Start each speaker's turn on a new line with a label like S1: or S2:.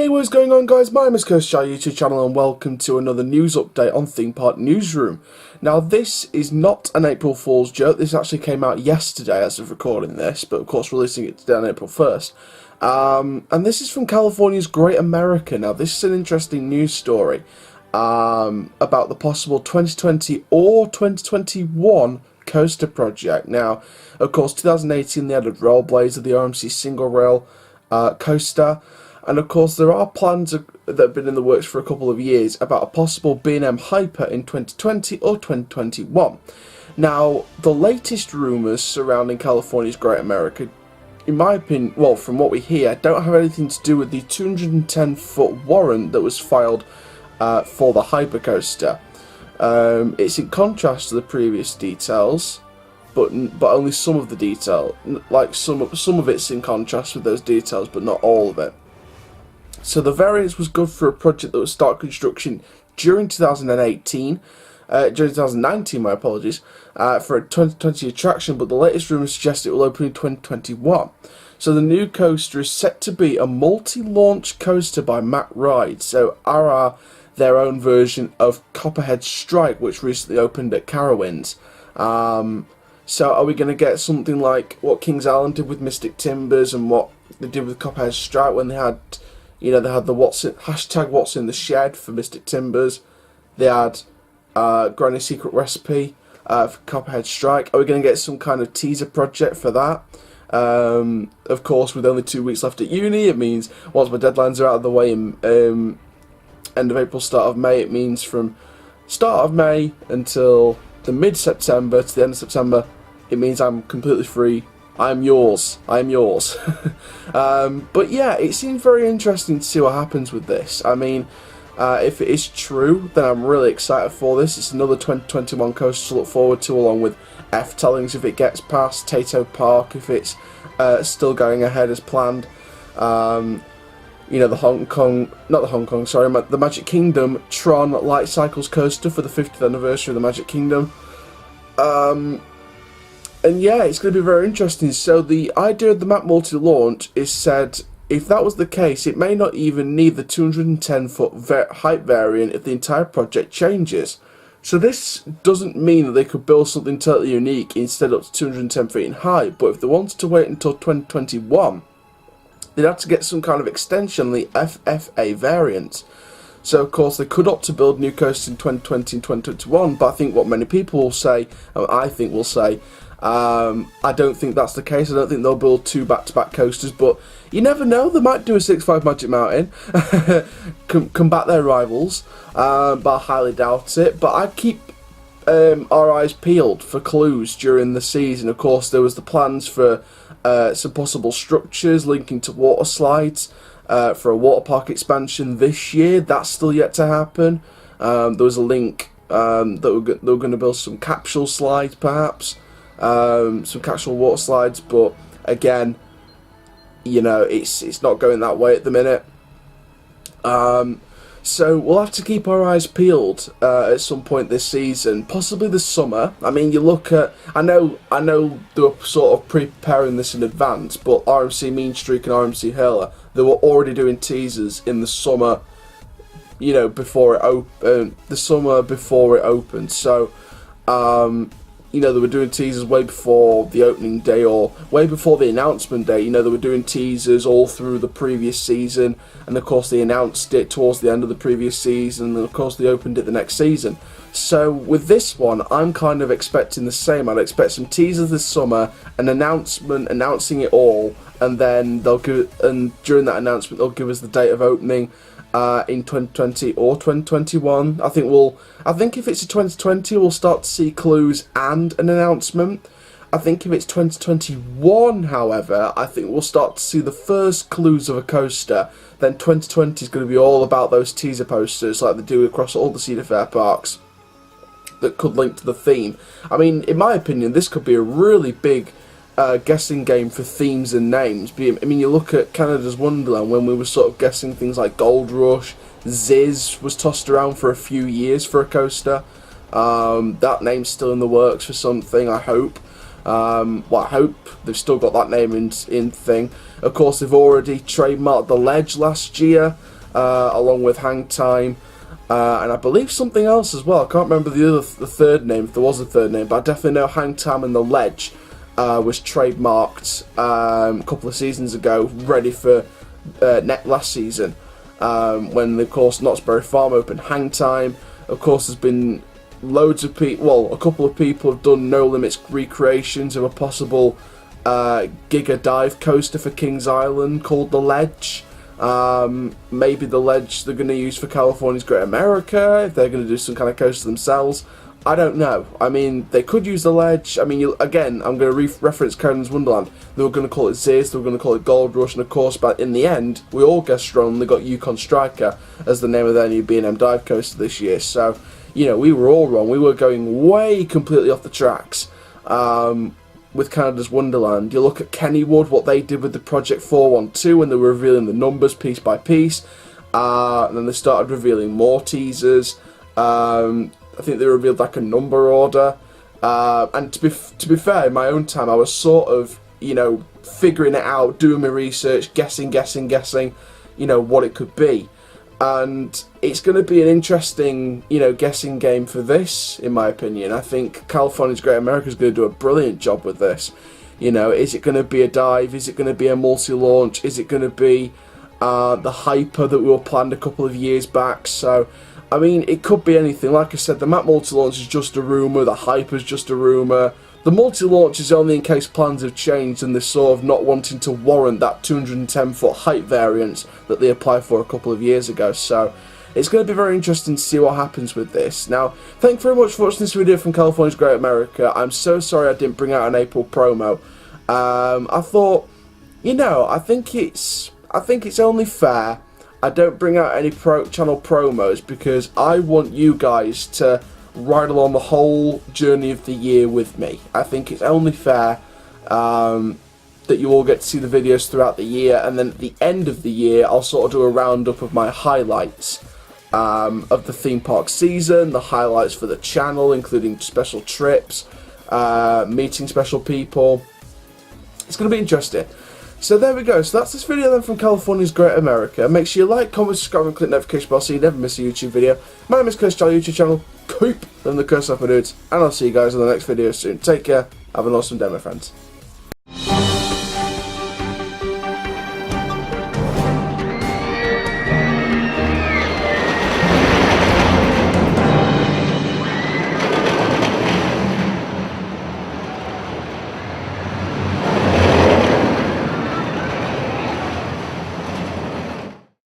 S1: Hey, what's going on, guys? My name is Coaster, YouTube channel, and welcome to another news update on Theme Park Newsroom. Now, this is not an April Fool's joke. This actually came out yesterday as of recording this, but of course releasing it today on April 1st. And this is from California's Great America. Now, this is an interesting news story about the possible 2020 or 2021 coaster project. Now, of course, 2018 they added Rollercoaster, the RMC single rail coaster. And of course, there are plans that have been in the works for a couple of years about a possible B&M Hyper in 2020 or 2021. Now, the latest rumours surrounding California's Great America, in my opinion, well, from what we hear, don't have anything to do with the 210-foot warrant that was filed for the hypercoaster. It's in contrast to the previous details, but only some of the detail. Like some of it's in contrast with those details, but not all of it. So the variance was good for a project that would start construction during 2019, during 2019, my apologies, for a 2020 attraction, but the latest rumours suggest it will open in 2021. So the new coaster is set to be a multi-launch coaster by Mack Rides, so their own version of Copperhead Strike, which recently opened at Carowinds. So are we going to get something like what Kings Island did with Mystic Timbers and what they did with Copperhead Strike when they had... You know, they had the What's in the Shed for Mystic Timbers. They had Granny's Secret Recipe for Copperhead Strike. Are we going to get some kind of teaser project for that? Of course, with only 2 weeks left at uni, it means once my deadlines are out of the way in end of April, start of May, it means from start of May until the mid-September to the end of September, it means I'm completely free. I'm yours. I'm yours. But yeah, it seems very interesting to see what happens with this. I mean, if it is true, then I'm really excited for this. It's another 2021 coaster to look forward to, along with F-Tellings if it gets past, Tato Park if it's still going ahead as planned. You know, the Magic Kingdom Tron Light Cycles coaster for the 50th anniversary of the Magic Kingdom. And yeah, it's going to be very interesting. So the idea of the Mack multi-launch is said, if that was the case, it may not even need the 210-foot height variant if the entire project changes. So this doesn't mean that they could build something totally unique instead up to 210 feet in height, but if they wanted to wait until 2021, they'd have to get some kind of extension on the FFA variant. So of course they could opt to build new coasters in 2020 and 2021, but I think what many people will say, and I think will say, I don't think that's the case. I don't think they'll build two back-to-back coasters, but you never know, they might do a 6.5 Magic Mountain, combat their rivals, but I highly doubt it. But I keep our eyes peeled for clues during the season. Of course, there was the plans for some possible structures linking to water slides for a water park expansion this year. That's still yet to happen. There was a link that they were going to build some capsule slides, perhaps. Some capsule water slides, but again, you know, it's not going that way at the minute. So we'll have to keep our eyes peeled at some point this season, possibly this summer. I mean, you look at, I know they were sort of preparing this in advance, but RMC Mean Streak and RMC Hurler, they were already doing teasers in the summer, you know, before it opened. So you know, they were doing teasers way before the opening day or way before the announcement day. You know, they were doing teasers all through the previous season, and of course they announced it towards the end of the previous season, and of course they opened it the next season. So with this one, I'm kind of expecting the same. I'd expect some teasers this summer, an announcement announcing it all, and then during that announcement they'll give us the date of opening in 2020 or 2021. I think if it's a 2020, we'll start to see clues and an announcement. I think if it's 2021, however, I think we'll start to see the first clues of a coaster. Then 2020 is going to be all about those teaser posters like they do across all the Cedar Fair parks that could link to the theme. I mean, in my opinion, this could be a really big guessing game for themes and names. I mean, you look at Canada's Wonderland when we were sort of guessing things like Gold Rush. Ziz was tossed around for a few years for a coaster. That name's still in the works for something, I hope. Well, I hope they've still got that name in thing. Of course, they've already trademarked the Ledge last year. along with Hang Time, and I believe something else as well. I can't remember the third name, if there was a third name, but I definitely know Hang Time and the Ledge was trademarked a couple of seasons ago, ready for last season, when, of course, Knott's Berry Farm opened Hang Time. Of course, there's been loads of people, well, a couple of people have done No Limits recreations of a possible Giga Dive coaster for Kings Island called the Ledge. Maybe the Ledge they're going to use for California's Great America, if they're going to do some kind of coaster themselves. I don't know. I mean, they could use the Ledge. I mean, again, I'm going to reference Cohen's Wonderland. They were going to call it Ziz, they were going to call it Gold Rush, and of course, but in the end, we all guessed wrong. They got Yukon Striker as the name of their new B&M dive coaster this year. So, you know, we were all wrong. We were going way completely off the tracks with Canada's Wonderland. You look at Kennywood, what they did with the Project 412 when they were revealing the numbers piece by piece. And then they started revealing more teasers. I think they revealed like a number order. And to be fair, in my own time, I was sort of, you know, figuring it out, doing my research, guessing, you know, what it could be. And it's going to be an interesting, you know, guessing game for this, in my opinion. I think California's Great America is going to do a brilliant job with this. You know, is it going to be a dive? Is it going to be a multi-launch? Is it going to be the hyper that we were planned a couple of years back? So, I mean, it could be anything. Like I said, the map multi-launch is just a rumour. The hyper is just a rumour. The multi-launch is only in case plans have changed and they're sort of not wanting to warrant that 210-foot height variance that they applied for a couple of years ago. So it's going to be very interesting to see what happens with this. Now, thank you very much for watching this video from California's Great America. I'm so sorry I didn't bring out an April promo. I thought, you know, I think it's only fair I don't bring out any channel promos because I want you guys to ride along the whole journey of the year with me. I think it's only fair that you all get to see the videos throughout the year, and then at the end of the year I'll sort of do a roundup of my highlights of the theme park season, the highlights for the channel, including special trips, meeting special people. It's going to be interesting. So there we go. So that's this video then from California's Great America. Make sure you like, comment, subscribe, and click the notification bell so you never miss a YouTube video. My name is Chris, YouTube channel. Keep them the curse off my dudes, and I'll see you guys in the next video soon. Take care. Have an awesome day, my friends.